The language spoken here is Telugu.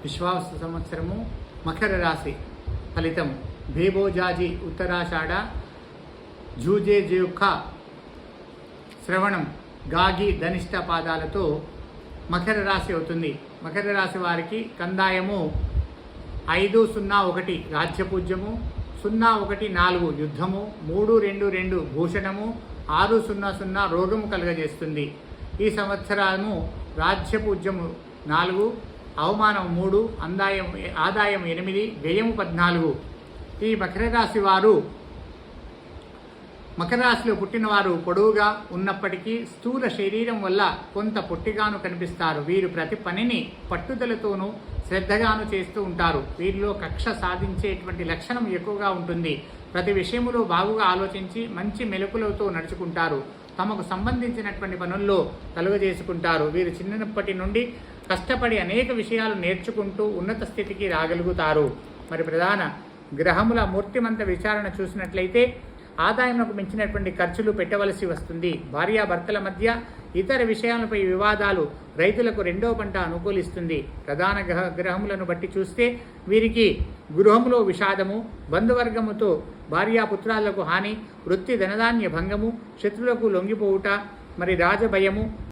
విశ్వావసు సంవత్సరము మకర రాశి ఫలితం భేబోజాజి ఉత్తరాషాఢ జూజే జేఖ శ్రవణం గాగి ధనిష్ట పాదాలతో మకర రాశి అవుతుంది. మకర రాశి వారికి కందాయము 501 రాజ్యపూజ్యము, 014 యుద్ధము, 322 భూషణము, 600 రోగము కలుగజేస్తుంది. ఈ సంవత్సరము రాజ్యపూజ్యము 4, అవమానం 3, ఆదాయం 8, వ్యయము 14. ఈ మకర రాశి వారు మకర రాశిలో పుట్టినవారు పొడవుగా ఉన్నప్పటికీ స్థూల శరీరం వల్ల కొంత పొట్టిగాను కనిపిస్తారు. వీరు ప్రతి పనిని పట్టుదలతోనూ శ్రద్ధగాను చేస్తూ ఉంటారు. వీరిలో కక్ష సాధించేటువంటి లక్షణం ఎక్కువగా ఉంటుంది. ప్రతి విషయములో బాగుగా ఆలోచించి మంచి మెలకులతో నడుచుకుంటారు. తమకు సంబంధించినటువంటి పనుల్లో కలుగజేసుకుంటారు. వీరు చిన్నప్పటి నుండి కష్టపడి అనేక విషయాలు నేర్చుకుంటూ ఉన్నత స్థితికి రాగలుగుతారు. మరి ప్రధాన గ్రహముల మూర్తిమంత విచారణ చూసినట్లయితే ఆదాయంకు మించినటువంటి ఖర్చులు పెట్టవలసి వస్తుంది. భార్యాభర్తల మధ్య ఇతర విషయాలపై వివాదాలు, రైతులకు రెండో పంట అనుకూలిస్తుంది. ప్రధాన గ్రహములను బట్టి చూస్తే వీరికి గృహములో విషాదము, బంధువర్గముతో భార్యాపుత్రాలకు హాని, వృత్తి ధనధాన్య భంగము, శత్రులకు లొంగిపోవుట, మరి రాజభయము,